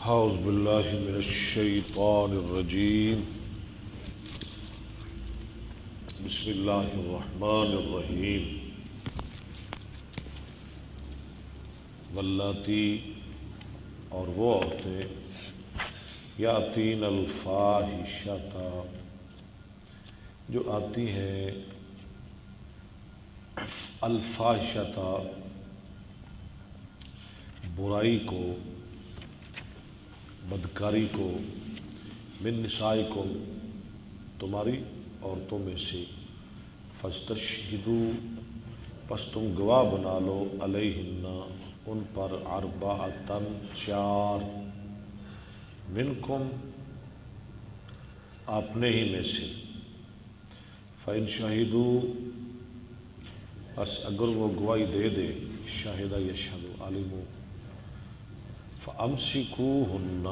اعوذ باللہ من الشیطان الرجیم بسم اللہ الرحمن الرحیم واللاتی اور وہ عورتیں یاتین الفاحشۃ جو آتی ہیں الفاحشۃ برائی کو بدکاری کو من نسائکم تمہاری عورتوں میں سے فاستشہدوا پس تم گواہ بنا لو علیہن ان پر اربعۃ چار منکم اپنے ہی میں سے فإن شہدوا پس اگر وہ گواہی دے دے شاہدہ یشہد عالم فَأَمْسِكُوهُنَّ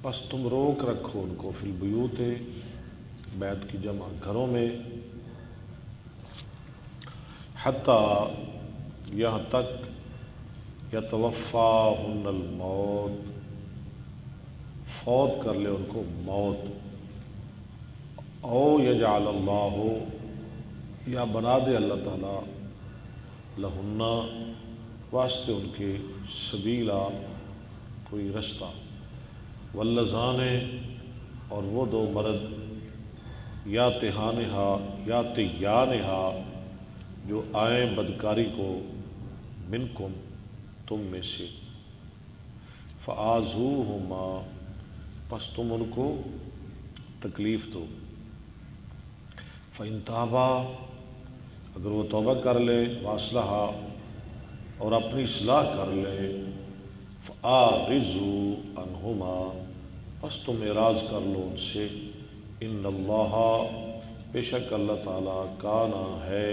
پس تم روک رکھو ان کو فی البیوت بیت کی جمع گھروں میں حتی یہاں تک یتوفاہن الموت فوت کر لے ان کو موت او یجعل اللہ یا بنا دے اللہ تعالی لہن واسطے ان کے سبیلا کوئی رستہ واللذان اور وہ دو مرد یا تہانہا یا تیانہا جو آئیں بدکاری کو منکم تم میں سے فآذوہما پس تم ان کو تکلیف دو فإن تابا اگر وہ توبہ کر لے واصلحا اور اپنی اصلاح کر لے فَآرِزُوا عَنْهُمَا پس تم اعراض کر لو ان سے ان اللہ بے شک اللہ تعالیٰ کانا ہے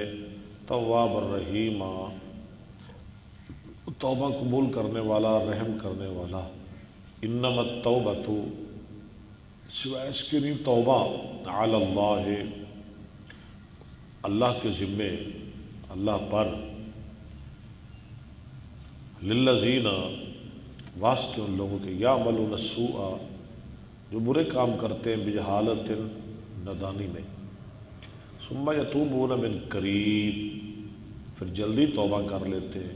تواب الرحیم توبہ قبول کرنے والا رحم کرنے والا انما التوبۃ سوائے اس کے نہیں توبہ علی اللہ اللہ کے ذمے اللہ پر للذین واسطے ان لوگوں کے یعملون السوء جو برے کام کرتے ہیں بجہالت نادانی میں ثم یتوبون من قریب پھر جلدی توبہ کر لیتے ہیں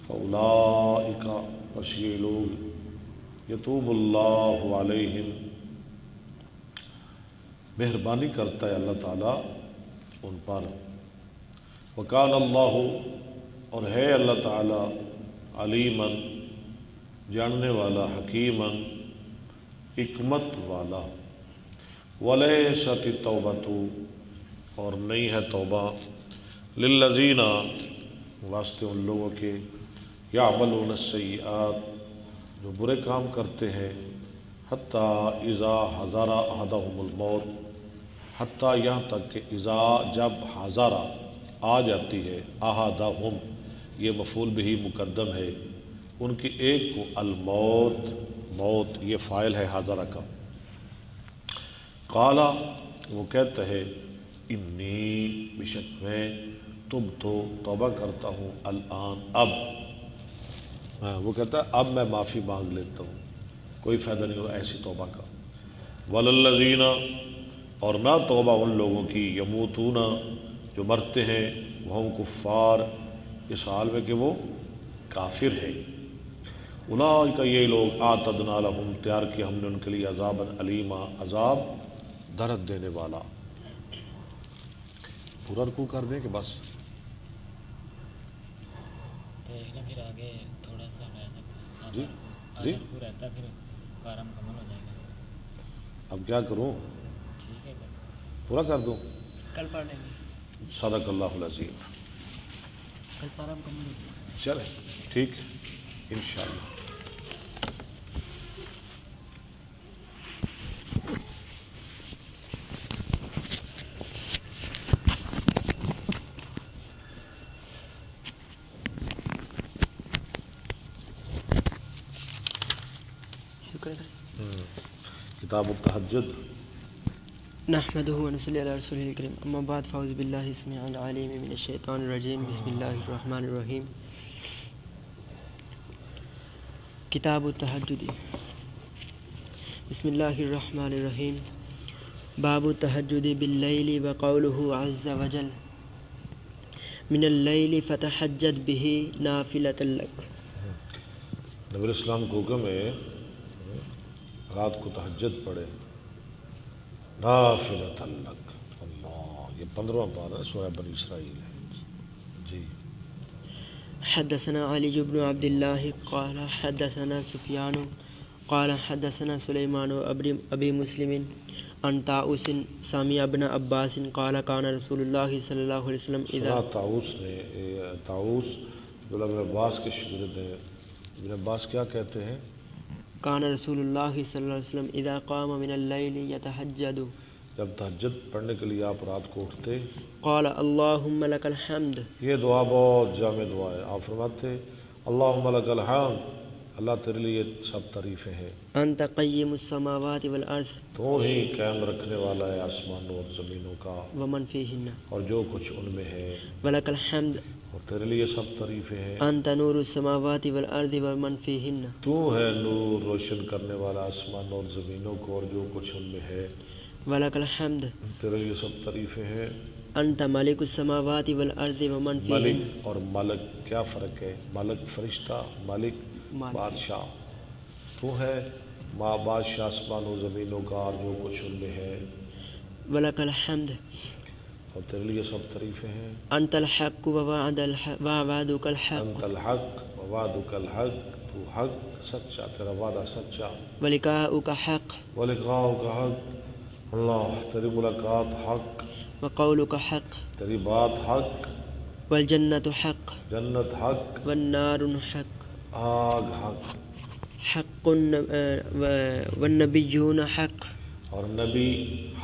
فاولئک پس یہ لوگ یتوب اللہ علیہم مہربانی کرتا ہے اللہ تعالیٰ ان پر وکان اللہ اور ہے اللہ تعالیٰ علیماً جاننے والا حکیماً حکمت والا ولیست التوبۃ اور نہیں ہے توبہ للذین واسطے ان لوگوں کے یعملون السیئات جو برے کام کرتے ہیں حتی اذا حضر احدہم الموت حتی یہاں تک کہ اذا جب حضر آ جاتی ہے احدہم یہ مفعول بہ مقدم ہے ان کی ایک کو الموت موت یہ فاعل ہے حاضرہ کا قالا وہ کہتا ہے انی بشک میں تب تو توبہ کرتا ہوں الآن اب وہ کہتا ہے اب میں معافی مانگ لیتا ہوں کوئی فائدہ نہیں ہو ایسی توبہ کا وللذین اور نہ توبہ ان لوگوں کی یموتون جو مرتے ہیں وہم کفار اس حال میں کہ وہ کافر ہے اولئک یہ لوگ اعتدنا لہم تیار کیا ہم نے ان کے لیے عذابا علیما عذاب درد دینے والا پورا رکوع کر دیں کہ بس پھر آگے تھوڑا سا جی جی رہتا پھر کارا مکمل ہو جائے گا اب کیا کروں ٹھیک ہے پورا کر دوں کل پڑھ لیں گے صدق اللہ العظیم کل پارا مکمل ہو جائے گا چلیں ٹھیک انشاءاللہ کتاب التہجد نحمده ونصلي على رسوله الكريم اما بعد فاعوذ بالله السميع العليم من الشيطان الرجيم بسم الله الرحمن الرحيم کتاب التہجد بسم اللہ الرحمن الرحیم باب التہجد باللیل وقولہ عز وجل من اللیل فتہجد بہ نافلۃ لک۔ نبی علیہ السلام کو حکم ہے رات کو تہجد پڑھے نافلۃ لک۔ اللہ، یہ 15واں پارہ سورہ بنی اسرائیل ہے۔ جی حدثنا علی بن عبد اللہ قال حدثنا سفیان قال حدثنا سلیمان ابی مسلم عن طاؤس سمع ابن عباس قال كان رسول اللہ صلی اللہ علیہ وسلم اذا طاؤس جو ابن عباس کے شاگرد ہیں، ابن عباس کیا کہتے ہیں؟ كان رسول اللہ صلی اللہ علیہ وسلم اذا قام من اللیل یتہجد، جب تہجد پڑھنے کے لیے آپ رات کو اٹھتے قال اللہم لک الحمد، یہ دعا بہت جامع دعا ہے۔ آپ فرماتے اللہم لک الحمد، اللہ تیرے لیے سب تعریفیں ہیں، انت قیم السماوات والارض تو ہی قائم رکھنے والا ہے آسمانوں اور زمینوں کا ومن فیہن، اور جو کچھ ان میں ہے، ولک الحمد اور تیرے لیے سب تعریفیں ہیں۔ انت نور السماوات والارض ومن فیہن، تو ہے نور روشن کرنے والا آسمانوں اور زمینوں کو اور جو کچھ ان میں ہے، ولک الحمد تیرے لیے سب تعریفیں ہیں۔ انت ملک السماوات والارض ومن فیہن، ملک اور ملک کیا فرق ہے؟ ملک فرشتہ، ملک مالک۔ بادشاہ۔ تو ہے ماں بادشاہ آسمانوں زمینوں کا اور جو کچھ ان میں ہے، ولک الحمد اور تیرے لیے سب تعریفیں ہیں۔ انت الحق ووعدک الحق انت الحق ووعدک الحق، تو حق سچا، تیرا وعدہ سچا، ولقاؤک حق ولقاؤک حق، اللہ تیری ملاقات حق، وقولک حق تیری بات حق، والجنت حق جنت حق، والنار حق آگ حق، حق والنبیون حق اور نبی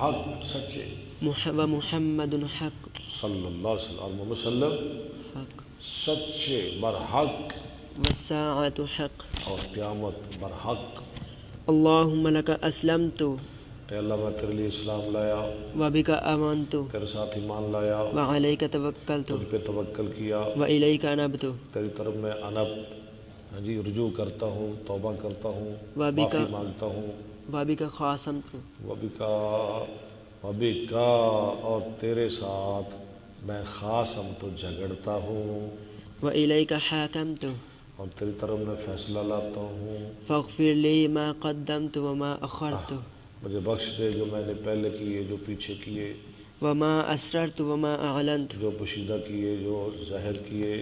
حق سچے، ومحمد حق صلی اللہ علیہ وسلم، اور محمد صلی اللہ علیہ وسلم حق سچے برحق، والساعة حق۔ اور قیامت برحق۔ اللہم لک اسلمت اے اللہ میں تیرے لیے اسلام لایا، وبک آمنت تیرے ساتھ ایمان لایا، وعلیک توکلت تجھ پہ توکل کیا، والیک انبت تیری طرف میں انب رجوع کرتا ہوں، توبہ کرتا ہوں، وبک معافی مانگتا ہوں، وبک خاصمت وبکا اور تیرے ساتھ میں خاص ہم تو جھگڑتا ہوں، والیک حاکمت اور تیری طرف میں فیصلہ لاتا ہوں، فاغفر لی ما قدمت وما اخرت مجھے بخش دے جو میں نے پہلے کیے، جو پیچھے کیے، وما اسررت وما اعلنت، جو پوشیدہ کیے، جو ظاہر کیے۔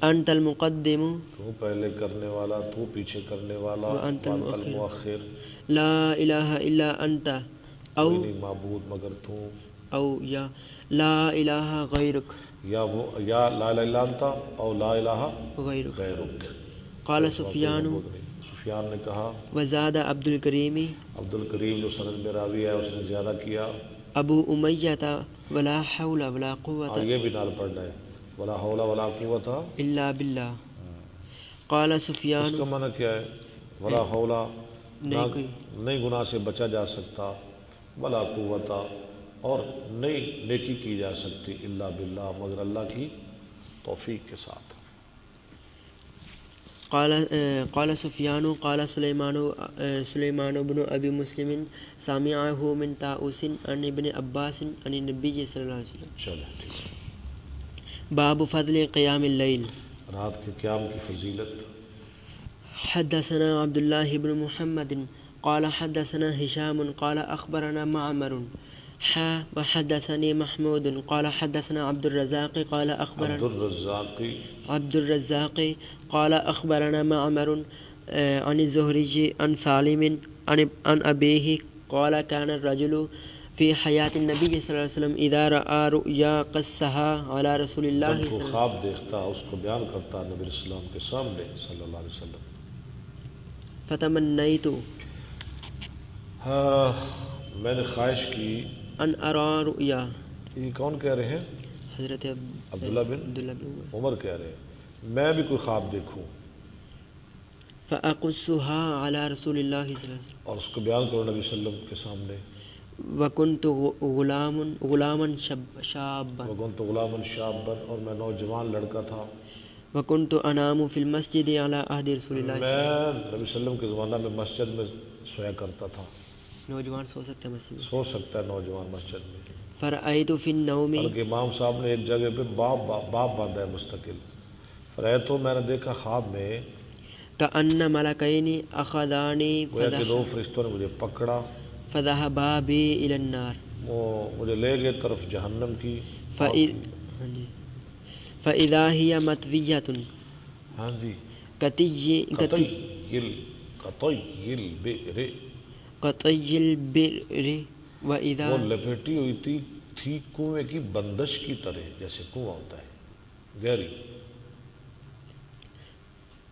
انت المقدم تو پہلے کرنے والا، تو پیچھے کرنے والا، وانت وانت المؤخر، المؤخر، لا الہ الا انت او کوئی نہیں معبود مگر تو، او یا لا الہ غیرک یا وہ یا لا الہ الا انت او لا الہ غیرک۔ غیرک۔ قال سفیان سفیان نے کہا، وزاد عبد الکریم عبد الکریم جو سند میں راوی ہے اس نے زیادہ کیا، ابو امیہ ولا حول ولا قوة اور یہ بھی نال پڑھنا ہے، ولا حول ولا قوت الا باللہ۔ قال اس سفیان کا معنی کیا ہے؟ ولا حول، نہیں نہیں گناہ سے بچا جا سکتا، ولا قوت، اور نہیں نیکی کی جا سکتی، الا باللہ مگر اللہ کی توفیق کے ساتھ۔ قال سفیان قال سلیمان بن ابی مسلم سامعه من طاؤس عن ابن عباس عن النبی صلی اللہ علیہ وسلم۔ چلے، باب فضل قیام اللیل۔ رات کے قیام کی فضیلت۔ حدثنا عبد الله بن محمد قال حدثنا هشام قال أخبرنا معمر وحدثني محمود قال حدثنا عبد الرزاق قال أخبرنا عبد الرزاق قال أخبرنا معمر عن الزهري عن سالم عن أبيه قال كان الرجل في حياة النبي صلى الله عليه وسلم إذا رأى رؤيا قصها على رسول الله جب صلى وہ الله عليه وسلم خواب دیکھتا اس کو بیان کرتا نبی علیہ السلام کے سامنے صلی اللہ علیہ وسلم۔ فتمنيت میں نے خواہش کی، أن أرى رؤيا، یہ کون کہہ رہے ہیں؟ حضرت عبداللہ بن عمر کہہ رہے ہیں، میں بھی کوئی خواب دیکھوں فأقصها على رسول الله صلى الله عليه وسلم اور اس کو بیان کرو نبی صلی اللہ علیہ وسلم کے سامنے۔ وكنت غلاما شابا وكنت غلاما شابا، اور میں نوجوان لڑکا تھا۔ وكنت أنام في المسجد على عهد رسول الله صلی اللہ میں نبی صلی اللہ علیہ وسلم کے زمانہ میں مسجد میں سویا کرتا تھا. نوجوان سو سکتے ہیں مسجد میں. سو سکتا ہے نوجوان مسجد میں. فرأيت في النوم بلکہ امام صاحب نے ایک جگہ پہ باب باندھا ہے مستقل. فرأيت میں نے دیکھا خواب میں كأن ملكين أخذاني گویا کہ دو فرشتوں نے مجھے پکڑا، فذهبا بي إلى النار وہ مجھے لے گئے طرف جہنم کی. فإذا هي مطوية ہاں جی كطي البئر وإذا وہ لپیٹی ہوئی تھی کنویں کی بندش کی طرح، جیسے کنواں ہوتا ہے گہری.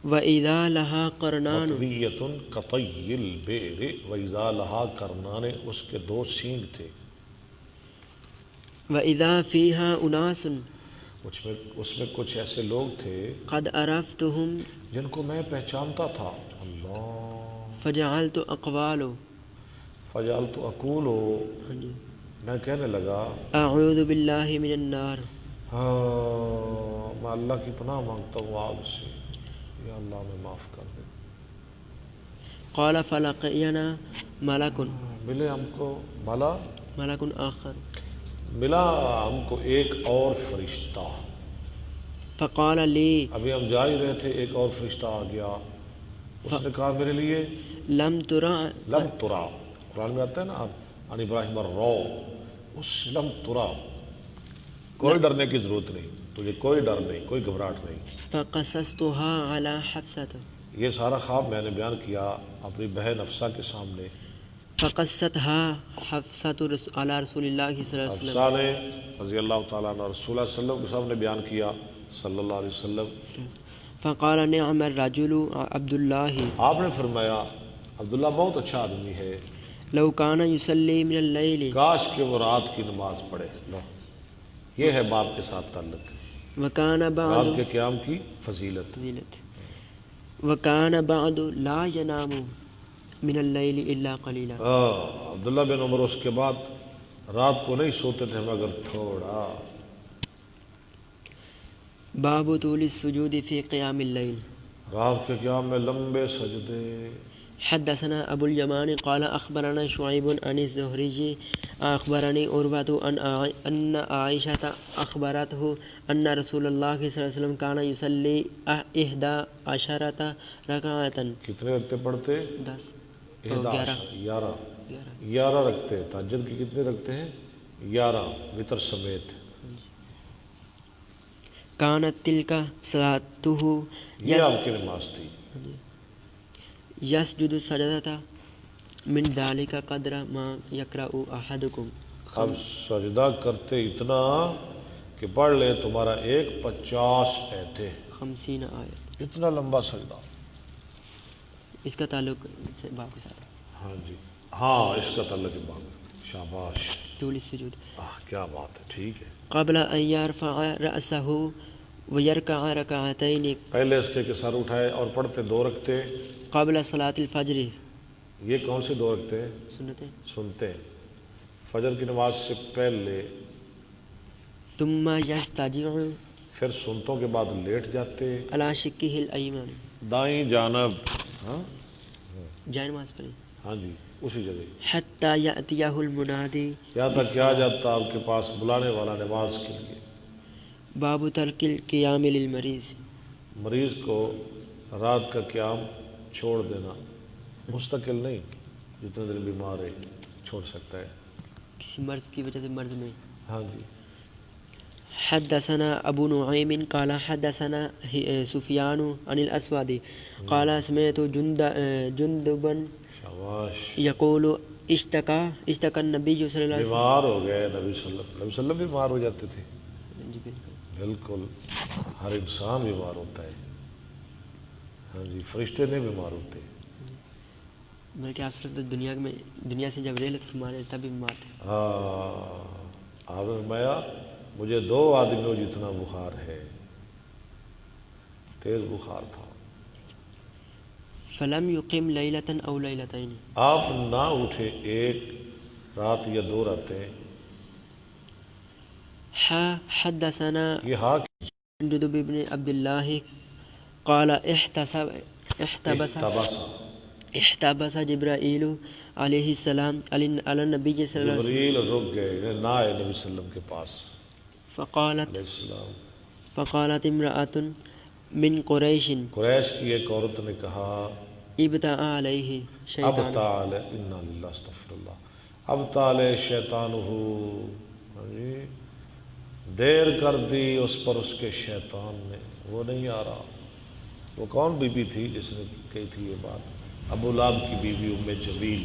وإذا لها قرنان مطویۃ کطی البئر وإذا لها قرنان، اس کے دو سینگ تھے. وإذا فيها أناس اس میں کچھ ایسے لوگ تھے قد عرفتهم جن کو میں پہچانتا تھا. اللہ. فجعلت أقوال فجعلت اقول، میں کہنے لگا أعوذ بالله من النار. ہاں میں اللہ کی پناہ مانگتا ہوں آگ سے، یا اللہ میں معاف کر دے. قال فلقينا ملك ملے ہم کو ملك آخر ملا ہم کو ایک اور فرشتہ. فقال لي ابھی ہم جا ہی رہے تھے، ایک اور فرشتہ آ گیا. اس نے کہا میرے لیے لم ترى لم ترا، قرآن میں آتا ہے نا عن ابراہیم الرو، اس لم ترا، کوئی ڈرنے کی ضرورت نہیں، تجھے کوئی ڈر نہیں، کوئی گھبراہٹ نہیں. فقصصتها على حفصة یہ سارا خواب میں نے بیان کیا اپنی بہن حفصہ کے سامنے. فقصتها حفصة على رسول الله صلی اللہ علیہ وسلم. حفصہ نے رضی اللہ تعالیٰ عنہ رسول اللہ صلی اللہ علیہ وسلم کے سامنے بیان کیا صلی اللہ علیہ وسلم. فقال نعم الرجل عبد الله، آپ نے فرمایا عبداللہ بہت اچھا آدمی ہے، لو كان يصلي من الليل کاش کہ وہ رات کی نماز پڑھے. یہ ہے باپ کے ساتھ تعلق، وكان رات بعد کے قیام کی فضیلت. وكان بعد لا ينام من الليل الا قليلا. عبداللہ بن عمر اس کے بعد رات کو نہیں سوتے تھے مگر تھوڑا. باب طول السجود في قيام الليل. رات کے قیام میں لمبے سجدے. حدثنا ابو اليمان قال اخبرنا شعيب عن الزهري اخبرني عروة ان عائشة اخبرته ان رسول الله صلى الله عليه وسلم كان يصلي 11 ركعة. کتنے رکھتے پڑھتے؟ 11 رکھتے. تہجد کی کتنے رکھتے ہیں؟ 11 وتر سمیت. كانت تلك صلاته یہ آپ کی نماز تھی. يسجد السجدة من ذلك قدر ما يقرأ أحدكم. اب سجدہ کرتے اتنا کہ پڑھ لے تمہارا ایک 50 ایتے، 50 آیت. اتنا لمبا سجدہ. اس کا تعلق سے باب کے ساتھ. ہاں جی ہاں، اس کا تعلق ہے باب. شاباش، طول السجود. کیا بات ہے، ٹھیک ہے. قبل أن يرفع رأسه ويركع ركعتين پہلے اس کے سر اٹھائے اور پڑھتے 2 رکھتے. قبل صلاة الفجر. یہ کون سے 2 رکھتے ہیں؟ سنتے. سنتے ہیں، فجر کی نماز سے پہلے. ثم يستجع پھر سنتوں کے بعد لیٹ جاتے على شقه الأيمن. دائیں جانب. ہاں جائے نماز پڑھی. ہاں جی اسی جگہ. حتى يأتيه المنادي. یہاں تک کیا جاتا آپ کے پاس بلانے والا نماز کے لیے. باب ترک القیام للمریض. مریض کو رات کا قیام چھوڑ دینا، مستقل نہیں، جتنے دن بیمار ہے چھوڑ سکتا ہے. کسی مرض کی وجہ سے مرض میں. ہاں جی. حدثنا ابو نعيم قال حدثنا سفيان عن الاسود قال سمعت جندبا يقول اشتكى النبي صلى الله عليه وسلم. بیمار ہو گئے نبی صلی اللہ علیہ وسلم بیمار ہو جاتے تھے. بالکل ہر انسان بیمار ہوتا ہے. ہاں جی، فرشتے نہیں بیمار ہوتے. بلکہ آپ صرف دنیا سے جب رحلت فرما رہے تب بیمار تھے. آپ نے فرمایا مجھے 2 آدمیوں جتنا بخار ہے، تیز بخار تھا. فلم يقم ليلة او ليلتين. آپ نہ اٹھے ایک رات یا 2 راتیں. حدثنا یہ جندب بن عبد الله قال احتبس جبرائيل عليه السلام على النبي صلى الله عليه وسلم جبریل رک گئے نہ آئے نبی صلی اللہ علیہ وسلم کے پاس علیہ السلام. فقالت امرأة من قریش قریش کی ایک عورت نے کہا ابتاع علیہ شیطان اب تعالی انا للہ استغفر اللہ اب تعالی شیطان دیر کر دی اس پر اس کے شیطان نے، وہ نہیں آ رہا. وہ کون بی بی تھی جس نے کہی تھی یہ بات؟ ابو لہب کی بیوی ام جمیل.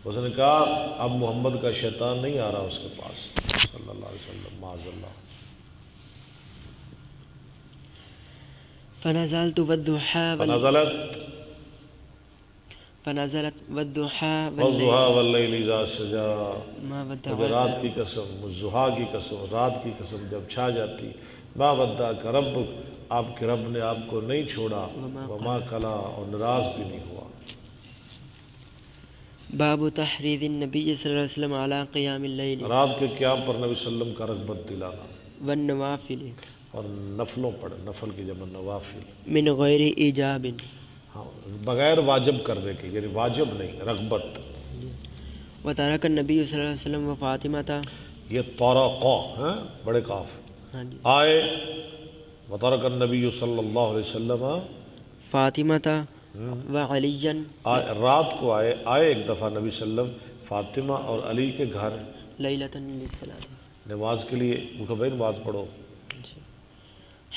اس نے کہا اب محمد کا شیطان نہیں آ رہا اس کے پاس صلی اللہ علیہ وسلم معاذ اللہ. فنزلت والضحى واللیل اذا سجا. ما مجھے ودعك رات کی قسم، ضحیٰ کی قسم، رات کی قسم جب چھا جاتی. ما ودعک ربک، آپ کے رب نے آپ کو نہیں چھوڑا. وما قلا، اور ناراض بھی نہیں ہوا. باب تحريض النبي صلى الله عليه وسلم على قيام الليل رات کے قیام پر نبی صلی اللہ علیہ وسلم کا رغبت دلانا والنوافل اور نفلوں پر، نفل کی جمع نوافل، من غیر ایجاب ہاں بغیر واجب کرنے کے، یعنی واجب نہیں، رغبت. وترك النبي صلی اللہ علیہ وسلم وفاطمة یہ طرقا ہیں بڑے کاف ہاں جی آئے. وترک النبی صلی اللہ علیہ وسلم فاطمة وعليا رات کو آئے ایک دفعہ نبی صلی اللہ علیہ وسلم فاطمہ اور علی کے گھر ليلة للصلاة. نماز کے لیے. اٹھو بھائی نماز پڑھو.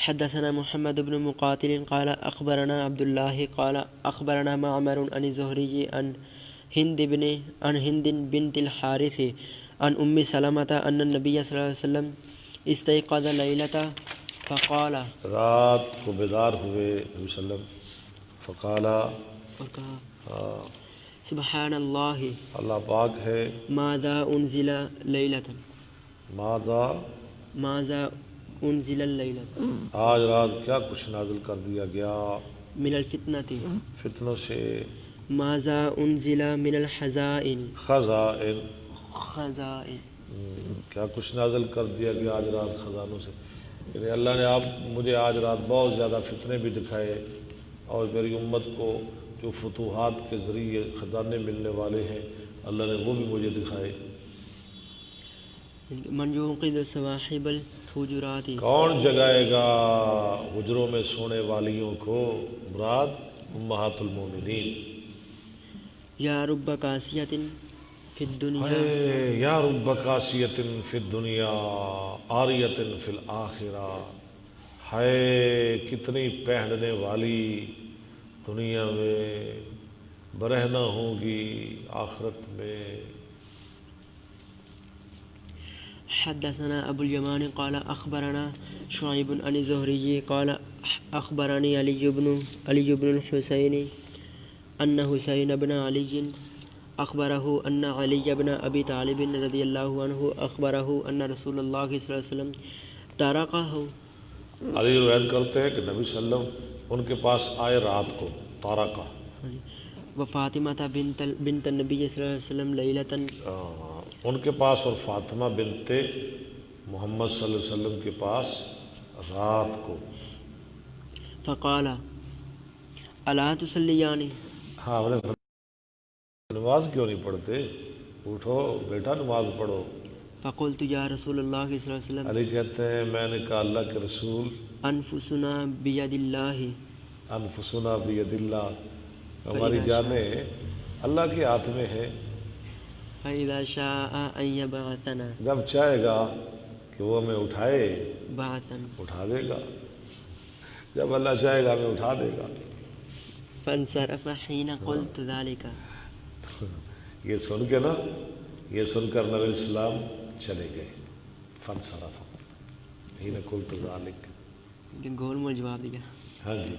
حدثنا محمد بن مقاتل قال أخبرنا عبد الله قال أخبرنا معمر عن الزهري عن هند بنت الحارث عن أم سلمة أن النبي صلى الله عليه وسلم استيقظ ليلة فقال رات کو بیدار ہوئے نبی صلی اللہ علیہ وسلم فقالا سبحان اللہ اللہ پاک ہے. ماذا انزل لیلة ماذا انزل لیلة آج رات کیا کچھ نازل کر دیا گیا من الفتنة فتنوں سے. ماذا انزل من الحزائن خزائن خزائن کیا کچھ نازل کر دیا گیا آج رات خزانوں سے. یعنی اللہ نے مجھے آج رات بہت زیادہ فتنے بھی دکھائے اور میری امت کو جو فتوحات کے ذریعے خزانے ملنے والے ہیں اللہ نے وہ بھی مجھے دکھائے. من يوقظ صواحب الحجرات کون جگائے گا حجروں میں سونے والیوں کو؟ مراد امہات المومنین. یا رب قاسیۃ فی الدنیا یا رب قاسیۃ فی الدنیا عاریۃ فی الآخرہ. ہے کتنی پہننے والی دنیا میں برہنہ ہوں گی آخرت میں. حدثنا ابو اليمان قال اخبرنا شعيب عن الزهري قال اخبرني علي بن الحسين ان حسين بن علي اخبره ان علي بن ابي طالب رضي الله عنه اخبره ان رسول الله صلى الله عليه وسلم تركه. علی روایت کرتے ہیں کہ نبی صلی اللہ علیہ وسلم ان کے پاس آئے رات کو تارکا. وفاطمة بنت النبي صلی اللہ علیہ وسلم لیلة ان کے پاس اور فاطمہ بنت محمد صلی اللہ علیہ وسلم کے پاس رات کو. فقال الا تصلیان ہاں نماز کیوں نہیں پڑھتے؟ اٹھو بیٹا نماز پڑھو. فقلت یا رسول اللہ صلی اللہ علیہ وسلم علی کہتے ہیں میں نے کہا اللہ کے رسول انفسنا بید اللہ انفسنا بید اللہ ہماری جانیں اللہ کے ہاتھ میں ہے. فَإِذَا شَاءَ أَن يَبْعَثَنَا جب چاہے گا کہ وہ ہمیں اٹھائے بَعَثًا اٹھا دے گا. جب اللہ چاہے گا ہمیں اٹھا دے گا. فَانْصَرَفَ حِينَ قُلْتُ ذَلِكَ یہ سن کے نا، یہ سن کر نبی السلام چلے گئے. فَانْصَرَفَ حِينَ قُلْتُ ذَلِكَ گول مول جواب دیا. ہاں جی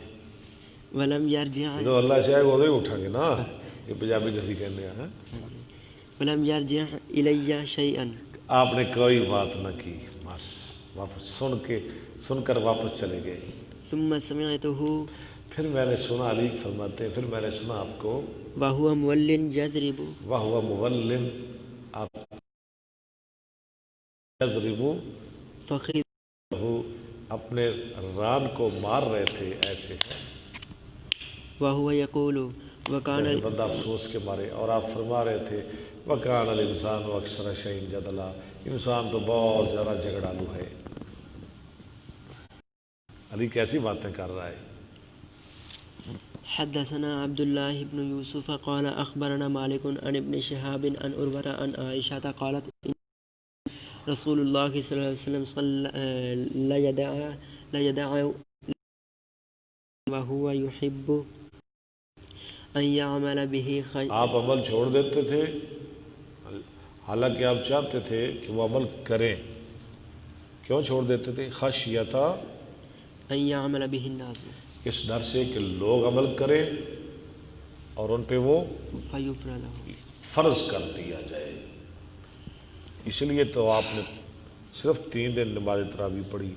وَلَمْ يَرْجِعْ تو اللہ چاہے گا ادھر اٹھیں گے نا. یہ پنجابی جیسی کہنے ہیں. وَلَمْ يَرْجِعْ إِلَيَّ شَيْئًا آپ نے کوئی بات نہ کی، بس واپس سن کر واپس چلے گئے. ثُمَّ سَمِعْتُهُ پھر میں نے سنا، علی فرماتے ہیں پھر میں نے سنا آپ کو وَهُوَ مُوَلٍّ يَضْرِبُ وَهُوَ مُوَلٍّ آپ یضرب فَخِذَهُ اب اپنے ران کو مار رہے تھے ایسے وهو يقول وكان جیسے بندہ افسوس کے مارے، اور آپ فرما رہے تھے وَكَانَ الْإِنسَانُ أَكْثَرَ شَيْءٍ جَدَلًا، انسان تو بہت زیادہ جھگڑالو ہے۔ علی کیسی باتیں کر رہا ہے؟ حدثنا عبد الله بن يوسف قال أخبرنا مالك عن ابن شهاب عن عروة عن عائشة قالت رسول الله صلى الله عليه وسلم لا يدع وهو يحب أن يعمل به خير. آپ عمل چھوڑ دیتے تھے حالانکہ آپ چاہتے تھے کہ وہ عمل کریں، کیوں چھوڑ دیتے تھے؟ خشیتا أن يعمل به الناس، اس ڈر سے کہ لوگ عمل کریں اور ان پہ وہ فيفرض له. فرض کر دیا جائے۔ اس لیے تو آپ نے صرف 3 دن نماز تراویح پڑھی،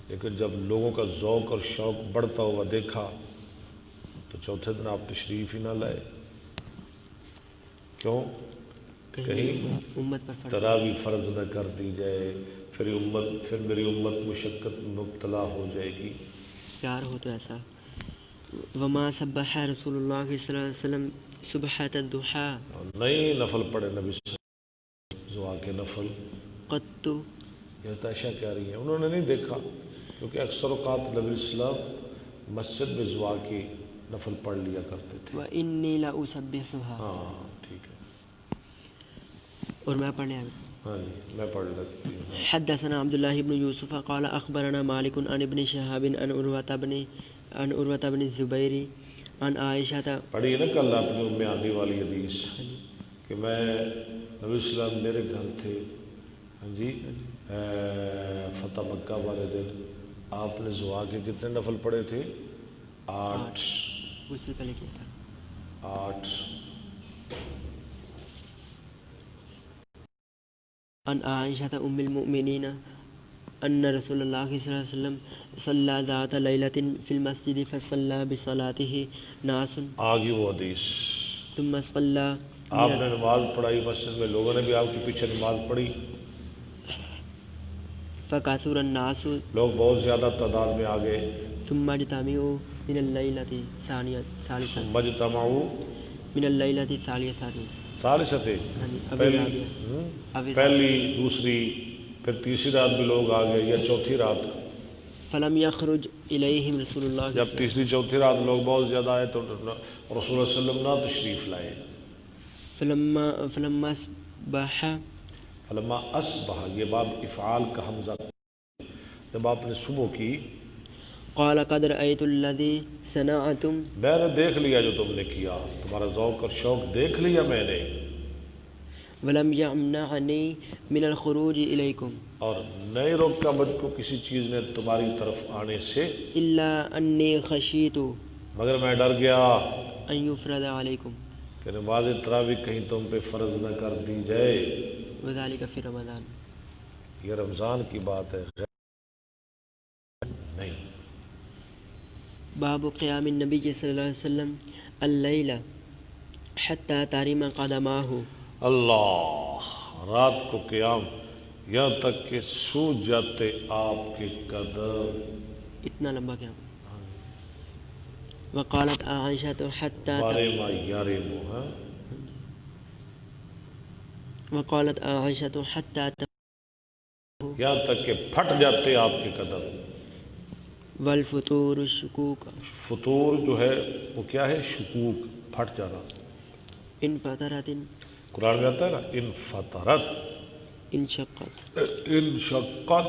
لیکن جب لوگوں کا ذوق اور شوق بڑھتا ہوا دیکھا تو چوتھے دن آپ تشریف ہی نہ لائے۔ کیوں؟ کہیں امت پر فرض تراویح فرض نہ کر دی جائے، پھر میری امت مشقت میں مبتلا ہو جائے گی۔ پیار ہو تو ایسا۔ وما سبح رسول اللہ صلی اللہ علیہ وسلم سبحۃ الضحیٰ، اور نئی نفل پڑھے نبی صلی اللہ علیہ وسلم زوا کے نفل۔ قط یہ عائشہ کہہ رہی ہیں انہوں نے نہیں دیکھا، کیونکہ اکثر اوقات نبی السلام مسجد میں زوا کی نفل پڑھ لیا کرتے تھے۔ وإنی لأسبحها، ہاں ٹھیک ہے، اور میں پڑھنے آیا۔ ہاں جی میں پڑھ لیتی ہوں۔ حدثنا عبد الله بن يوسف قال أخبرنا مالك عن ابن شهاب عن عروة بن الزبير عن عائشة. پڑھی نا کل اپنی ام عانی والی حدیث کہ میں نبی السلام میرے گھر تھے، ہاں جی فتح مکہ والے دن آپ نے زوا کے کتنے نفل پڑھے تھے؟ 8۔ غسل پہلے کیا تھا؟ 8۔ عن عائشة أم المؤمنين أن رسول الله صلى الله عليه وسلم صلى ذات ليلة في المسجد فصلى بصلاته ناس آگی وہ حدیث، ثم صلى آپ نے نماز پڑھائی مسجد میں، لوگوں نے بھی آپ کے پیچھے نماز پڑھی، فكثر الناس لوگ بہت زیادہ تعداد میں آ گئے۔ ثم اجتمعوا من الليلة ثالثة مجتمعوا من الليلة الثالثة ثالثتے، أبي پہلی دوسری پھر تیسری رات بھی لوگ آ گئے یا چوتھی رات؟ فلم يخرج إليهم رسول الله جب تیسری چوتھی رات لوگ بہت زیادہ آئے تو رسول اللہ صلی اللہ علیہ وسلم نہ تشریف لائے۔ فلما أصبح، فلما اصبح، یہ باب افعال کا حمزہ، جب آپ نے صبح کی، قال قد رأيت الذي صنعتم، میں نے دیکھ لیا جو تم نے کیا، تمہارا ذوق اور شوق دیکھ لیا میں نے، ولم يمنعني من الخروج إليكم، اور نہیں روکا مجھ کو کسی چیز نے تمہاری طرف آنے سے، إلا أني خشيت مگر میں ڈر گیا أن يفرض عليكم، کہ نماز تراویح کہیں تم پہ فرض نہ کر دی جائے۔ وذلك في رمضان. یہ رمضان کی بات ہے، نہیں۔ باب قیام النبی صلی اللہ علیہ وسلم اللیل حتی ترم قدماه، اللہ، رات کو قیام یہاں تک کہ سوج جاتے آپ کے قدم، اتنا لمبا قیام۔ وقالت عائشة حتى بارے ماں یارے مو، وقالت عائشة حتى یہاں تک کہ پھٹ جاتے آپ کے قدم۔ والفطور الشکوک، فطور جو ہے وہ کیا ہے؟ شکوک، پھٹ جانا۔ ان فطرت، قرآن میں آتا ہے نا ان فطرت، ان شقت۔ ان شقت۔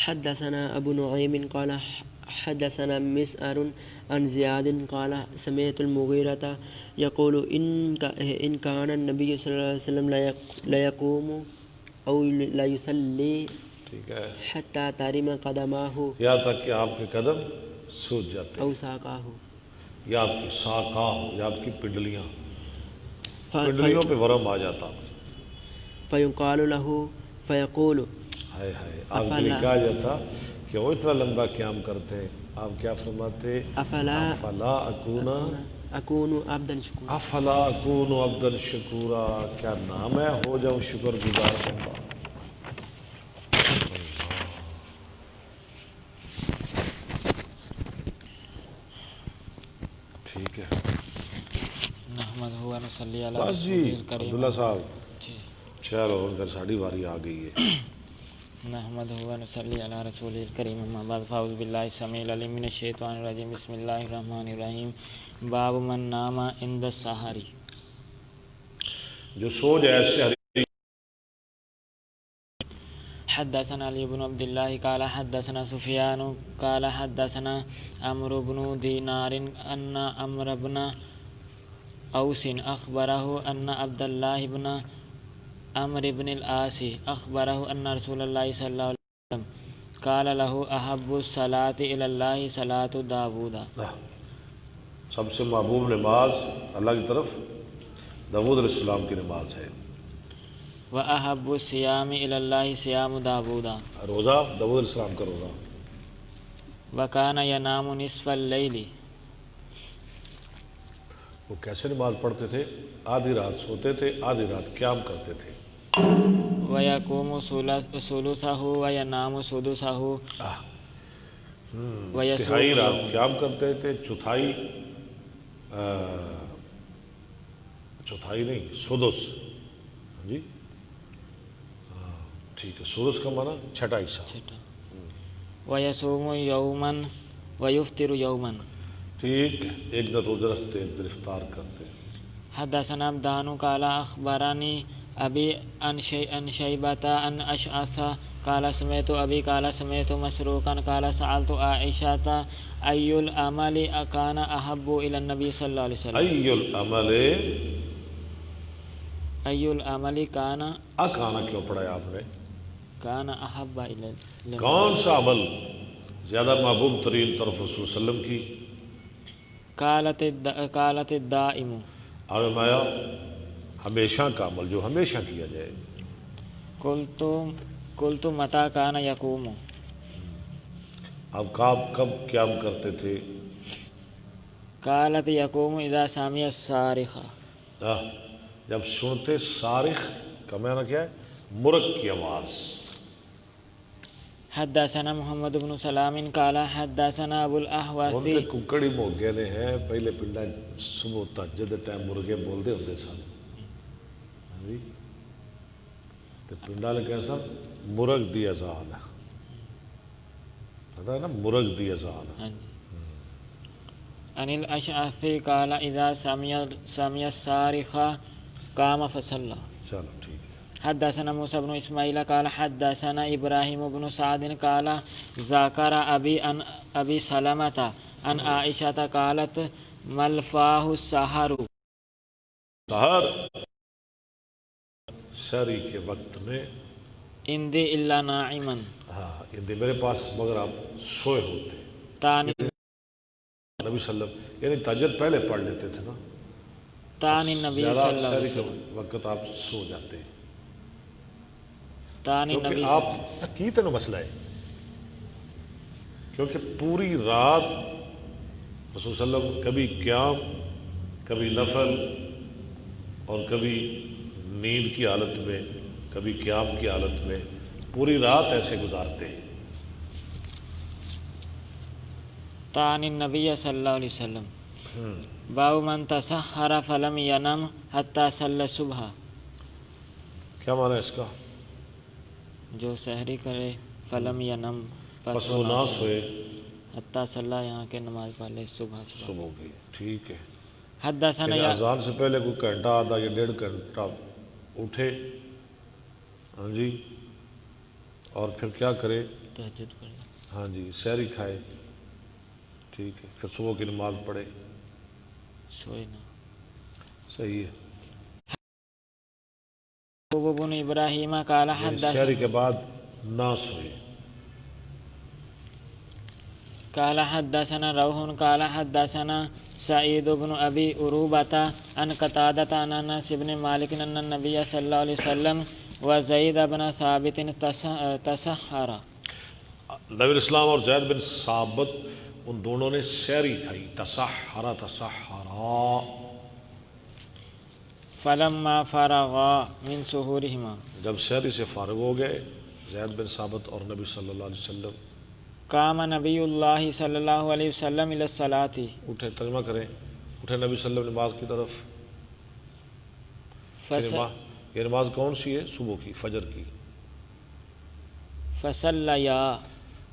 حدثنا ابو نعیم قال حدثنا مسعر عن زیاد قال سمعت المغیرة يقول ان كان النبي صلی اللہ علیہ وسلم ليقوم او ليصلي ٹھیک ہے، حتى ترم قدماه، یہاں تک کہ آپ کے قدم سوج جاتے، او ساقاه، یا آپ کی ساقہ، یا آپ کی پنڈلیاں، پنڈلیوں پہ ورم آ جاتا۔ فيقال له فيقول ہائے ہائے، آپ کے لیے کہا جاتا کہ وہ اتنا لمبا قیام کرتے ہیں، آپ کیا فرماتے؟ افلا اکون عبدا شکورا، افلا اکون عبدا شکورا، کیا نام ہے ہو جاؤں شکر گزار بندہ۔ ٹھیک ہے نحمدہ و نصلی علی بس جی رسول الکریم عبداللہ صاحب جی چلو ادھر ساڑھی باری آ گئی ہے نحمدہ و نصلی علی رسول الکریم اما بعد فاعوذ باللہ السمیع العلیم من الشیطان الرجیم بسم اللہ الرحمن الرحیم باب من نام عند السحر جو سو جائے شہری حدثنا علی بن عبد اللہ قال حدثنا سفیان قال حدثنا عمرو بن دینار ان عمرو بن اوس اخبره ان عبد الله بن عمرو بن العاص اخبره ان رسول الله صلی اللہ علیہ وسلم قال له احب الصلاة الى الله صلاة داود سب سے محبوب نماز اللہ کی طرف داؤد علیہ السلام کی نماز ہے واحب الصيام الى الله صيام داود روزہ داؤد علیہ السلام کا روزہ وكان ينام نصف الليل وہ کیسے نماز پڑھتے تھے آدھی رات سوتے تھے آدھی رات قیام کرتے تھے ويقوم ثلثه وينام سدسه تہائی رات قیام کرتے تھے چوتھائی نہیں سدس جی ٹھیک ہے سدس کا معنی چھٹا حصہ ويصوم يوما ويفطر يوما ٹھیک ایک دن روزہ رکھتے ایک دن افطار کرتے حدثنا عبدان قال اخبرني ابي عن شيبة عن اشعث قال سمعت ابي قال سمعت مسروقا قال سألت عائشة اي العمل كان احب الى النبي صلى الله عليه وسلم اي العمل كان اکانا کیوں پڑھا ہے آپ نے كان احب الى کون سا عمل زیادہ محبوب ترین طرف رسول صلی اللہ علیہ وسلم کی قالت الدائم اور فرمایا ہمیشہ کا عمل جو ہمیشہ کیا جائے قلت متى كان يقوم اب کب قیام کرتے تھے قالت يقوم اذا سمع الصارخ جب سنتے صارخ کا معنی کیا ہے مرغ کی آواز حدثنا محمد بن سلام قال حدثنا ابو الاحوص بولتے ککڑی موگے نے ہیں پہلے پنڈا صبح تہجد ٹائم مرغے بولتے ہوتے سن جی تو پنڈا نے کہا سن مرغ دی اذان پتہ ہے نا مرغ دی اذان عن الاشعث قال اذا سمع الصارخ قام فصلى چلو ٹھیک ہے حدثنا موسى بن اسماعيل قال حدثنا ابراهيم بن سعد قال ذكر ابي سلمة عن عائشة قالت ملفاه السحر سحر سحری کے وقت میں عندي الا ناعما ہاں یہ میرے پاس مگر آپ سوئے ہوتے تانی نبی صلی اللہ علیہ وسلم یعنی تہجد پہلے پڑھ لیتے تھے نا تانی نبی صلی اللہ علیہ سحری وسلم کے وقت آپ سو جاتے ہیں تانی نبی کیونکہ آپ تقید ہے نا مسئلہ ہے کیونکہ پوری رات رسول صلی اللہ علیہ وسلم کبھی قیام کبھی نفل اور کبھی نیند کی حالت میں کبھی قیام کی حالت میں پوری رات ایسے گزارتے ہیں تانی النبی صلی اللہ علیہ وسلم باب من تسحر فلم ینم حتی صلی الصبح کیا معنی ہے اس کا جو سحری کرے فلم ینم پس وہ نہ سوئے حتی صلی یہاں کے نماز پڑھے صبح صبح ہو گئی ٹھیک ہے حدثنا یعنی اذان سے پہلے کوئی گھنٹہ آدھا یا 1.5 گھنٹہ اٹھے ہاں جی اور پھر کیا کرے تہجد پڑھے ہاں جی سحری کھائے ٹھیک ہے پھر صبح کی نماز پڑھے سوئے نہ صحیح ہے ابن ابراہیم قال حدثنا سحری کے بعد نہ سوئے قال حدثنا روح قال حدثنا سعيد بن ابي عروبة عن قتادة عن انس بن مالك ان النبي صلى الله عليه وسلم وزيد بن ثابت تسحر نبی الاسلام اور زید بن ثابت ان دونوں نے سحری کھائی تسحرا فلما فرغا من سحورهما جب سحری سے فارغ ہو گئے زید بن ثابت اور نبی صلی اللہ علیہ وسلم قام نبی اللہ صلی اللہ علیہ وسلم الی الصلاۃ اٹھے ترجمہ کریں اٹھے نبی صلی اللہ علیہ وسلم نماز کی طرف. یہ نماز کون سی ہے؟ صبح کی، فجر کی. فصلیا،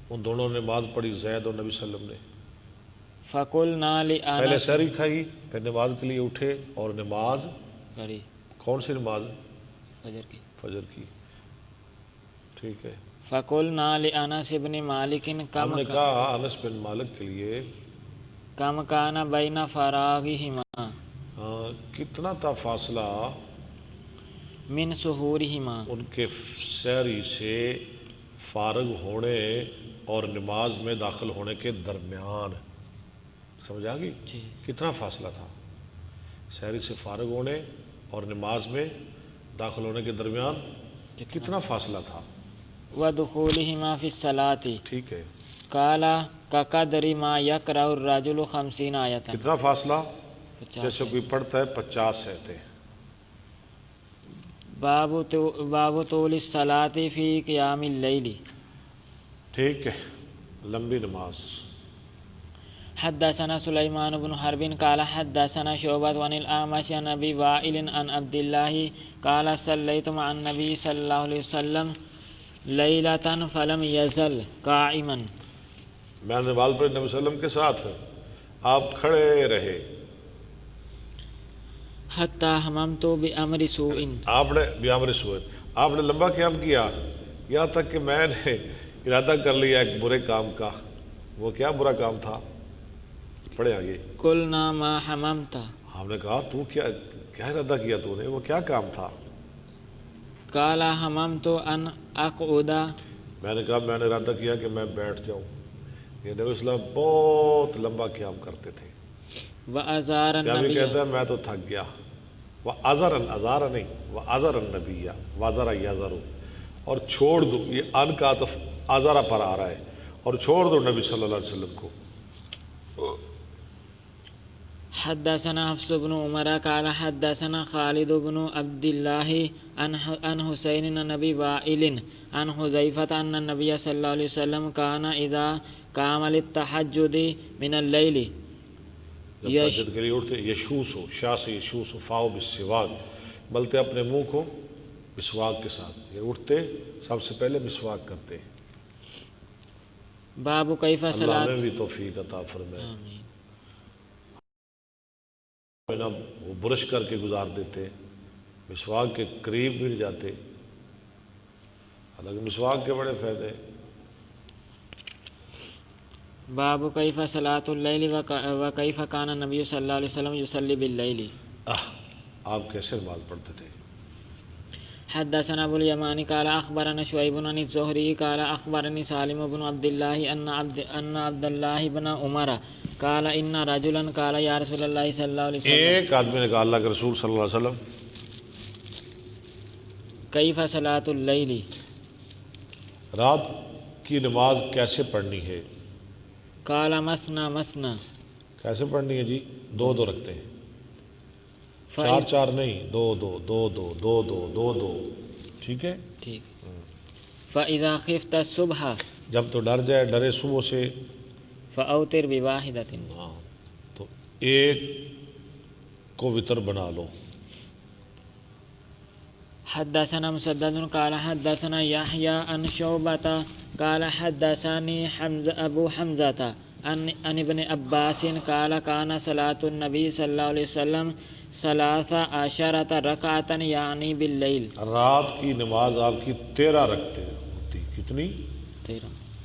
ان دونوں نے نماز پڑھی، زید اور نبی صلی اللہ علیہ وسلم نے. فقلنا پہلے لانس، سحری کھائی، پھر نماز کے لیے اٹھے اور نماز پڑھی کون سی نماز؟ فجر کی. فجر کی. ٹھیک ہے. فقلنا لانس بن مالک ہم نے کہا انس بن مالک کے لیے کم کان بین فراغہما، ہاں کتنا تھا فاصلہ من سحورہما، ان کے سحری سے فارغ ہونے اور نماز میں داخل ہونے کے درمیان. سمجھا گی؟ جی. کتنا فاصلہ تھا سحری سے فارغ ہونے اور نماز میں داخل ہونے کے درمیان؟ کتنا فاصلہ تھا؟ ودخولہما فی الصلاۃ، ٹھیک ہے. قال کقدر ما یقرأ الرجل 50 آیۃ، کتنا فاصلہ؟ جیسے کوئی پڑھتا ہے 50 آیتیں. باب طول الصلاۃ فی قیام اللیل. ٹھیک ہے. لمبی نماز. حدثنا سلیمان بن حرب قال حدثنا شعبة عن الأعمش عن أبي وائل عن عبد الله قال صليت مع النبي صلى الله عليه وسلم ليلة فلم يزل قائما. میں نے نماز پڑھی نبی صلی اللہ علیہ وسلم کے ساتھ، آپ کھڑے رہے. حتى هممت بأمر سوء، آپ نے بیامر سوئے، آپ نے لمبا قیام کیا یہاں تک کہ میں نے ارادہ کر لیا ایک برے کام کا. وہ کیا برا کام تھا؟ پڑھے آگے. قلنا ما هممت، ہم نے کہا تو کیا ارادہ کیا تو نے، وہ کیا کام تھا؟ قال هممت أن أقعد، میں نے کہا میں نے ارادہ کیا کہ میں بیٹھ جاؤں. یہ نبی صلی اللہ علیہ وسلم بہت لمبا قیام کرتے تھے. وأزار کیا بھی النبي، کہتا ہے میں تو تھک گیا. وہ ازار نہیں، وہ ازر النبی، وازر یزرو، اور چھوڑ دو، یہ ان کا عطف ازارہ پر آ رہا ہے، اور چھوڑ دو نبی صلی اللہ علیہ وسلم کو. حدثنا حفص بن عمر قال حدثنا خالد بن عبد الله عن حسين عن أبي وائل عن حذيفة أن النبي صلى الله عليه وسلم كان إذا قام للتهجد من الليل جب تہجد کے لیے اٹھتے یشوس ہو، شاہ سے یشوس ہو، فاؤ بالسواک، ملتے اپنے منہ کو مسواک کے ساتھ. یہ اٹھتے سب سے پہلے مسواک کرتے. باب کیف اللہ صلاۃ. ہمیں بھی توفیق عطا فرمائے. آمین. وہ برش کر کے گزار دیتے، مسواک کے قریب بھی نہیں جاتے، حالانکہ مسواک کے بڑے فائدے. باب کیف صلاۃ اللیل وکیف کان النبی صلی اللہ علیہ وسلم یصلی باللیل. آپ کیسے نماز پڑھتے تھے؟ حدثنا ابو الیمانی قال اخبرنا شعیب عن الزہری قال اخبرنی سالم بن عبد اللہ ان عبد اللہ بن عمر قال ان رجلا قال یا رسول اللہ صلی اللہ علیہ وسلم. ایک آدمی نے کہا اللہ کے رسول صلی اللہ علیہ وسلم کیف صلاۃ اللیل، رات کی نماز کیسے پڑھنی ہے؟ قال مسنا مسنا. کیسے پڑھنی ہے جی؟ دو دو رکھتے ہیں، چار چار نہیں، دو دو دو دو دو دو دو دو. ٹھیک ہے. ٹھیک. فاذا خفت الصبح، جب تو ڈر جائے، ڈرے صبح سے، فاوتر بواحدۃ، ہاں تو ایک کو وتر بنا لو. حدثنا مسدد قال حدثنا يحيى عن شعبة قال حدثني ابو حمزة عن ابن عباس قال كان صلاة النبي صلى الله عليه وسلم 13 ركعة يعني بالليل. رات کی نماز آپ کی 13 رکعتیں ہوتی. کتنی؟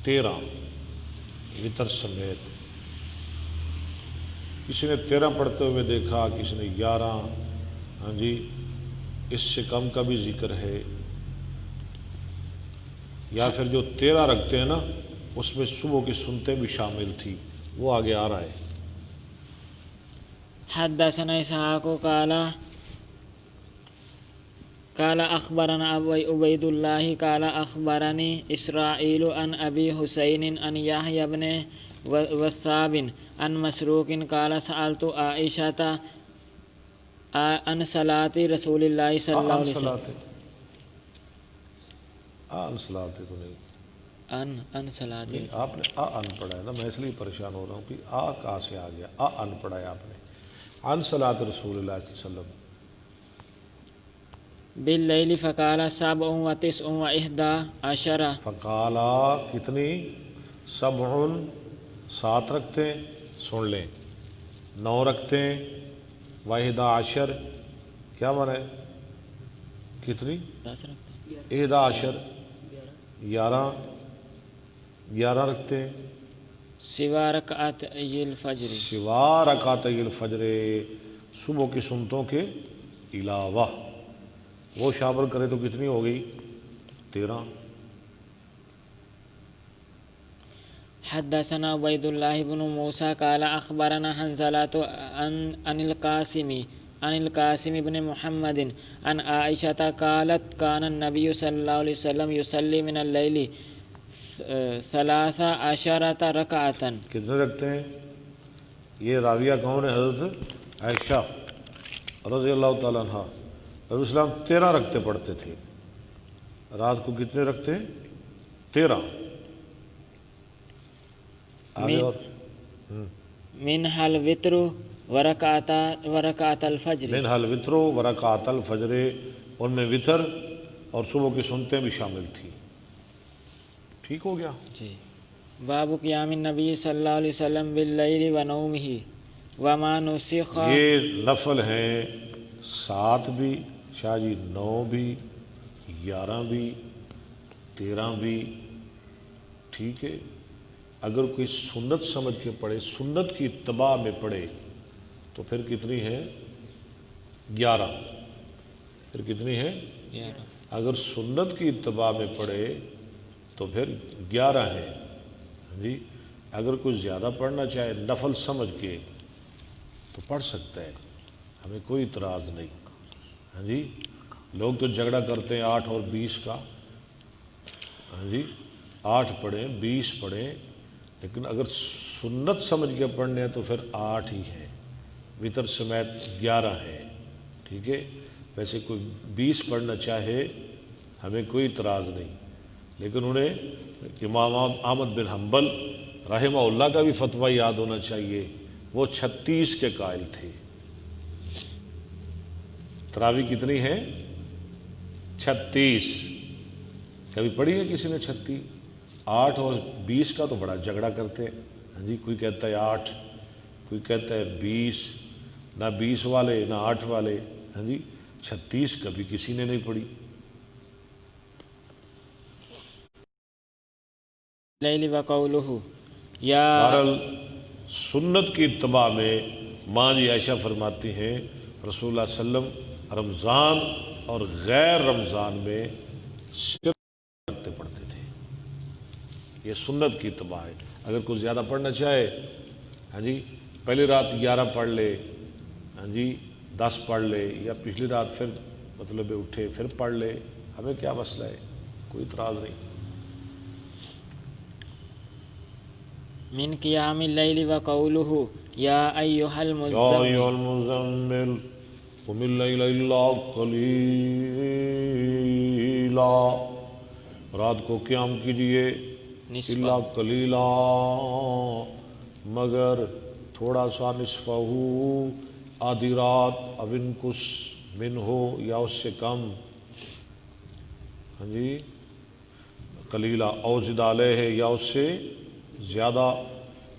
13 وتر سمیت. کسی نے 13 پڑھتے ہوئے دیکھا، کسی نے 11. ہاں جی، اس سے کم کا بھی ذکر ہے. یا پھر جو 13 رکھتے ہیں نا، اس میں صبح کی سنتیں بھی شامل تھی، وہ آگے آ رہا ہے. حدثنا اسحاق قال اخبرنا عبید اللہ قال اخبرنی اسرائیل عن ابی حسین عن یحیی بن وثاب عن مسروق قال سألت عائشة عن صلاة رسول اللہ صلی اللہ علیہ وسلم. ان صلاۃ تو نہیں، ان صلاۃ. آپ نے ان پڑھا ہے نا، میں اس لیے پریشان ہو رہا ہوں کہ کہاں سے آ گیا. ان پڑھا ہے آپ نے. عن صلاۃ رسول اللہ صلی اللہ علیہ وسلم باللیل فقال 97 فقالا کتنی 7 رکھتے ہیں، سن لیں 9 رکھتے ہیں، 11 کیا مانا ہے کتنی 10 رکھتے 11 11 رکھتے ہیں سوا رکعتي الفجر سوا رکعتي الفجر صبح کی سنتوں کے علاوہ، وہ شامل کرے تو کتنی ہو گئی 13۔ حدثنا عبید اللہ بن موسیٰ قال اخبرنا حنظلة عن القاسم بن محمد عن عائشة قالت كان النبي صلى الله عليه وسلم يصلي من الليل 13 ركعة۔ کتنے رکھتے ہیں؟ یہ راویہ کون ہے؟ حضرت عائشہ رضی اللہ تعالیٰ عنہ۔ رسول السلام 13 رکھتے پڑھتے تھے، رات کو کتنے رکھتے ہیں؟ 13۔ آگے اور منها الوتر ورکعت الفجر منها الوتر ورکعت الفجر، ان میں وطر اور صبح کی سنتیں بھی شامل تھی۔ ٹھیک ہو گیا؟ جی۔ باب قیام النبی صلی اللہ علیہ وسلم باللیل ونومہ وما نسخ۔ یہ نفل ہیں 7 بھی، شاہ جی 9 بھی، 11 بھی، 13 بھی، ٹھیک ہے۔ اگر کوئی سنت سمجھ کے پڑھے، سنت کی اتباع میں پڑھے تو پھر کتنی ہے 11، پھر کتنی ہے 11۔ اگر سنت کی اتباع میں پڑھے تو پھر 11 ہے جی۔ اگر کوئی زیادہ پڑھنا چاہے نفل سمجھ کے تو پڑھ سکتا ہے، ہمیں کوئی اعتراض نہیں ہاں جی۔ لوگ تو جھگڑا کرتے ہیں 8 اور 20 کا ہاں جی، 8 پڑھیں 20 پڑھیں، لیکن اگر سنت سمجھ کے پڑھنے ہیں تو پھر 8 ہی ہے، وطر سمیت 11 ہے، ٹھیک ہے۔ ویسے کوئی 20 پڑھنا چاہے ہمیں کوئی اعتراض نہیں، لیکن انہیں امام احمد بن حنبل رحمہ اللہ کا بھی فتویٰ یاد ہونا چاہیے، وہ 36 کے قائل تھے۔ تراویح کتنی ہے 36، کبھی پڑھی ہے کسی نے 36؟ 8 اور 20 کا تو بڑا جھگڑا کرتے ہیں ہاں جی، کوئی کہتا ہے 8، کوئی کہتا ہے 20، نہ 20 والے نہ 8 والے ہاں جی، 36 کبھی کسی نے نہیں پڑھی۔ لیل وقولہ یا بہرحال سنت کی اتباع میں ماں جی عائشہ فرماتی ہیں رسول اللہ صلی اللہ علیہ وسلم رمضان اور غیر رمضان میں صرف رکھتے پڑھتے تھے، یہ سنت کی اتباع ہے۔ اگر کوئی زیادہ پڑھنا چاہے ہاں جی، پہلی رات 11 پڑھ لے ہاں جی، 10 پڑھ لے، یا پچھلی رات پھر مطلب اٹھے پھر پڑھ لے، ہمیں کیا مسئلہ ہے، کوئی اعتراض نہیں۔ من قیام اللیل وقولہ یا ایہا یا المزمل ایھا المزمل قم اللیل الا قلیلا، رات کو قیام کیجئے نصف الا قلیلا، مگر تھوڑا سا، نصفہ آدھی رات، او انقص منہ یا اس سے کم ہاں جی، قلیلا او زد علیہ یا اس سے زیادہ،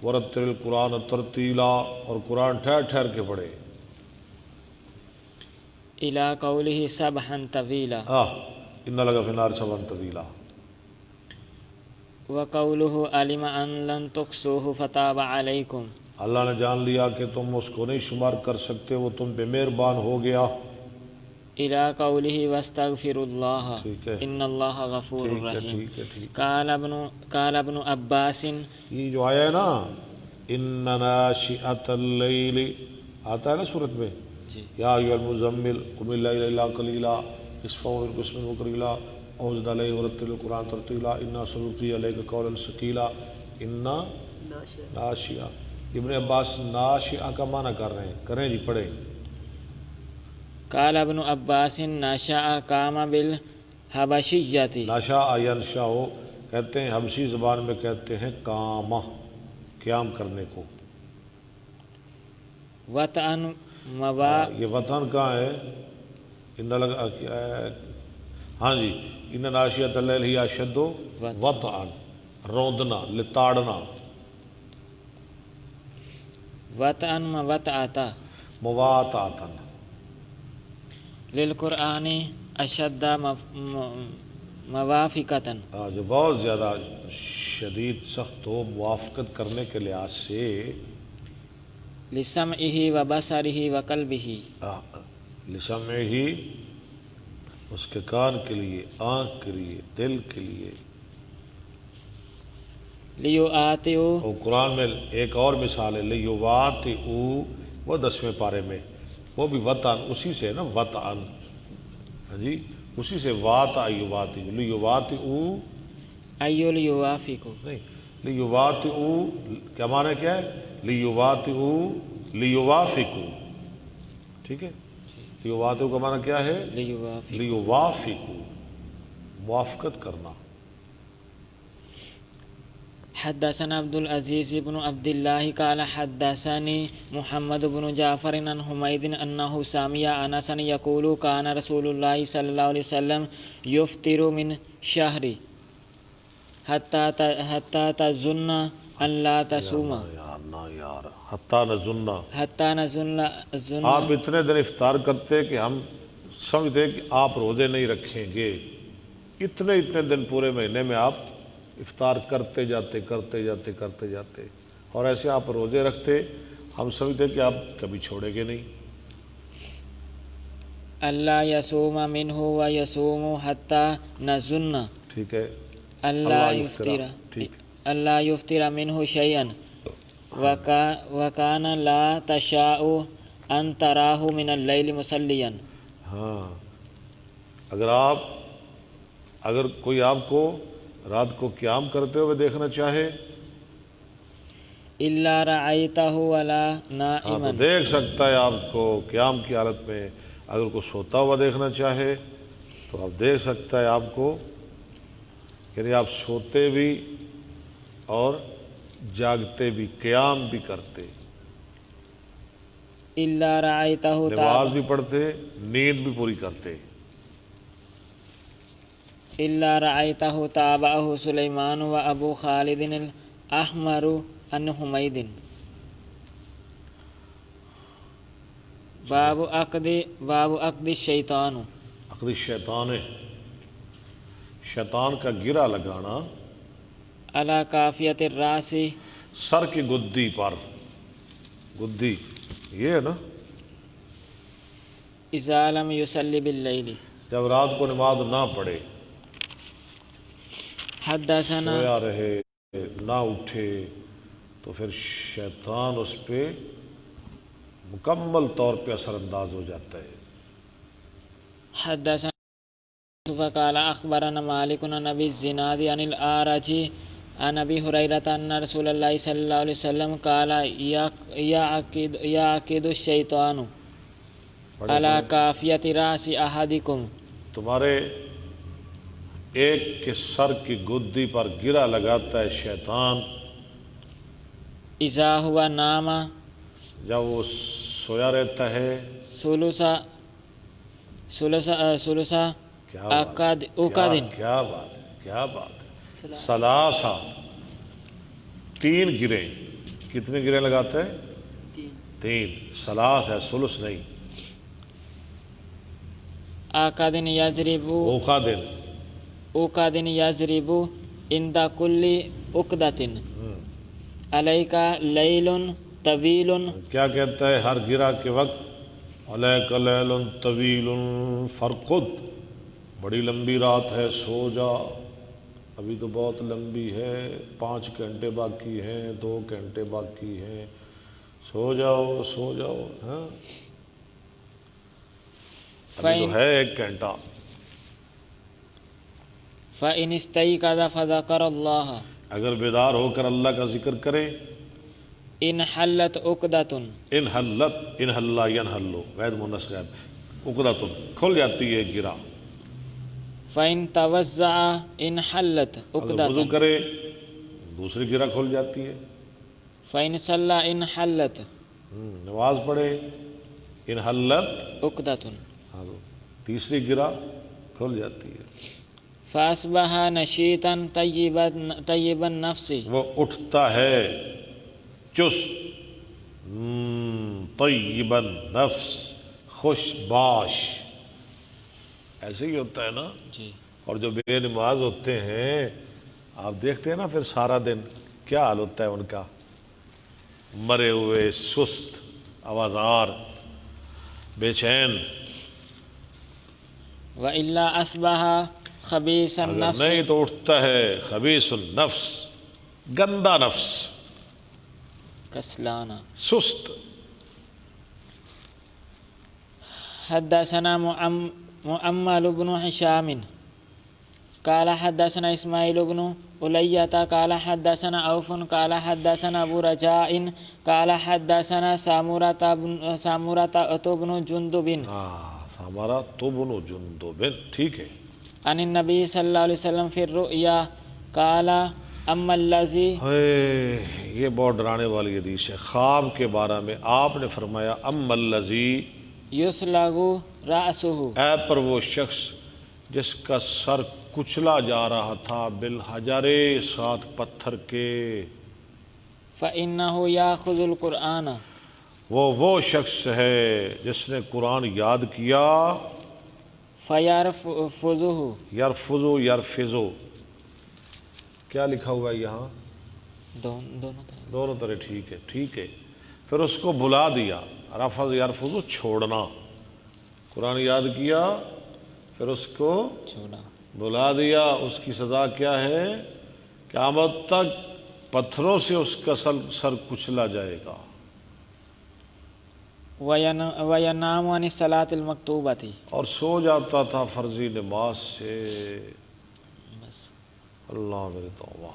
ورتل القرآن ترتیلا، اور قرآن ٹھہر ٹھہر کے پڑھے۔ الی قولہ سبحا طویلا ان لگا فی النار سبحا طویلا۔ وقولہ علم ان لن تحصوہ فتاب علیکم، اللہ نے جان لیا کہ تم اس کو نہیں شمار کر سکتے، وہ تم پہ مہربان ہو گیا۔ الی قولہ واستغفر اللہ ٹھیک ہے، ان اللہ غفور ٹھیک ہے، رحیم۔ ٹھیک ہے، ٹھیک ہے۔ قال ابن عباس، یہ جو آیا ہے نا ان ناشئۃ اللیل، آتا ہے نا صورت میں، جی یا ایھا المزمل قم اللیل الا قلیلا نصفہ او انقص منہ قلیلا او زد علیہ ورتل القرآن ترتیلا انا سنلقی علیک قولا ثقیلا انا ناشئہ۔ ابن عباس ناشئہ کا معنی کر رہے ہیں، کریں جی پڑھیں۔ قال ابن عباس نشأ قام بالحبشیۃ، ناشا ینشا ہو کہتے ہیں، حبشی زبان میں کہتے ہیں قامہ، قیام کرنے کو۔ وطعن یہ وطن کہاں ہے؟ ان لگا ہاں جی، ان ناشیۃ اللیل ہی اشد وطئن، روندنا، لتاڑنا، وطئن موطئتا مواطاتن، للقرآن اشد موافقتاً، جو بہت زیادہ شدید سخت ہو موافقت کرنے کے لحاظ سے، لسمعہ وبصرہ وقلبہ، لسمعہ اس کے کان کے لیے، آنکھ کے لیے، دل کے لیے. لیواطئوا، اور قرآن میں ایک اور مثال ہے لیواطئوا، وہ 10ویں پارے میں، وہ بھی وطن اسی سے ہے نا، وطن، ہاں جی اسی سے واطئ یواطئ، لیواطئوا ایو لیوافقوا، نہیں، لیواطئوا کیا معنی کیا ہے؟ لیواطئوا لیوافقوا، ٹھیک ہے، لیواطئوا کا معنی کیا ہے؟ لیوافقوا. لیوافقوا، موافقت کرنا. حدثنا عبد العزيز بن عبد الله قال حدثني محمد بن جعفر عن حميد أنه سمع أنسا يقول كان رسول الله صلى الله عليه وسلم يفطر من شهر حتى تظن أن لا تصوم، یار حتیٰ نظننا، حتى نظن آپ اتنے دن افطار کرتے کہ ہم سمجھتے کہ آپ روزے نہیں رکھیں گے. اتنے دن پورے مہینے میں آپ افطار کرتے جاتے اور ایسے آپ روزے رکھتے، ہم سمجھتے کہ آپ کبھی چھوڑیں گے نہیں. اللہ يصوم منه ويصوم حتى نظن ٹھیک ہے، اللہ يفطر، ٹھیک، اللہ يفطر منه شيئا وكان لا تشاء ان تراه من الليل مصليا. ہاں اگر کوئی آپ کو رات کو قیام کرتے ہوئے دیکھنا چاہے الا رأيته ولا تو نائما، دیکھ سکتا ہے آپ کو قیام کی حالت میں. اگر کوئی سوتا ہوا دیکھنا چاہے تو آپ دیکھ سکتا ہے آپ کو، یعنی آپ سوتے بھی اور جاگتے بھی، قیام بھی کرتے، الا رأيته نماز بھی پڑھتے، نیند بھی پوری کرتے. الا رأيته تابعه سليمان وابو خالد الاحمر عن حميد. باب عقد الشیطان، عقد الشیطان، شیطان کا گرہ لگانا علی کافیت الراس، سر کی گدی پر، گدی یہ ہے نا، اذا لم یصلی باللیل، جب رات کو نماز نہ پڑھے، حدثنا سویا رہے نہ اٹھے، تو پھر شیطان اس پہ مکمل طور پہ اثر انداز ہو جاتا ہے. حدثنا فقال اخبرنا مالک عن ابي الزناد عن الاعرج عن ابي هريرة ان رسول الله صلى الله عليه وسلم قال يعقد الشيطان على كافية راس احدكم، تمہارے ایک کے سر کی گدی پر گرہ لگاتا ہے شیطان، اذا هو نام، جب وہ سویا رہتا ہے، ثلثا اقدن، کیا بات ہے، ثلاثہ، 3 گرے. کتنے گرے لگاتے ہیں؟ 3. ثلاث ہے، ثلث نہیں. اقدن یضرب، اوقادن یضرب عند كل عقدة علیک لیل طویل، کیا کہتا ہے ہر گرہ کے وقت؟ علیک لیل طویل فرقد، بڑی لمبی رات ہے، سو جا، ابھی تو بہت لمبی ہے، 5 گھنٹے باقی ہیں، 2 گھنٹے باقی ہیں، سو جاؤ سو جاؤ. ہاں ابھی تو ہے 1 گھنٹہ. فإن استيقظ فذكر الله، اگر بیدار ہو کر اللہ کا ذکر کرے، ان حلت عقدة، ان حلا ینحلو غیر مونس غائب، عقدۃ کھل جاتی ہے گرہ. فإن توضأ ان حلت اگر وضو عقدة، کرے دوسری گرہ کھل جاتی ہے. فإن صلى ان حلت، نماز پڑھے ان حلت عقدۃ ہاں تیسری گرا کھل جاتی ہے. فاصبح نشیطا طیب النفس وہ اٹھتا ہے چست طیب النفس خوش باش. ایسے ہی ہوتا ہے نا. جی. اور جو بے نماز ہوتے ہیں آپ دیکھتے ہیں نا پھر سارا دن کیا حال ہوتا ہے ان کا، مرے ہوئے، سست، آوازار، بے چین. وإلا أصبح خبيث اگر النفس نہیں تو اٹھتا ہے خبیث النفس، گندا نفس، كسلانا. سست. حدثنا مؤمل بن هشام قال حدثنا إسماعيل بن ألية قال حدثنا عوف قال حدثنا أبو رجاء قال حدثنا سامورة بن جندب ہمارا تبن جندب. ٹھیک ہے. عن النبي صلى الله عليه وسلم في الرؤيا قال أما الذي یہ بہت ڈرانے والی حدیث ہے. خواب کے بارے میں آپ نے فرمایا اما الذی، يسلغ رأسه، اے پر وہ شخص جس کا سر کچلا جا رہا تھا، بالحجر، ساتھ پتھر کے. فإنه يأخذ القرآن، وہ شخص ہے جس نے قرآن یاد کیا. فيرفضه، یرفضو یرفضو کیا لکھا ہوا ہے یہاں؟ دونوں طرح. ٹھیک ہے ٹھیک ہے. پھر اس کو بلا دیا. رفض یرفضو چھوڑنا. قرآن یاد کیا پھر اس کو چھوڑا، بلا دیا. اس کی سزا کیا ہے؟ قیامت تک پتھروں سے اس کا سر کچلا جائے گا. وینام عن الصلاۃ المکتوبۃ، اور سو جاتا تھا فرضی نماز سے. اللہ میرے توبہ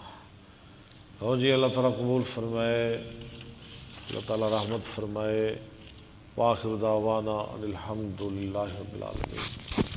ہو جی. اللہ تعالیٰ قبول فرمائے، اللہ تعالیٰ رحمت فرمائے. وآخر دعوانا ان الحمد للہ رب العالمین.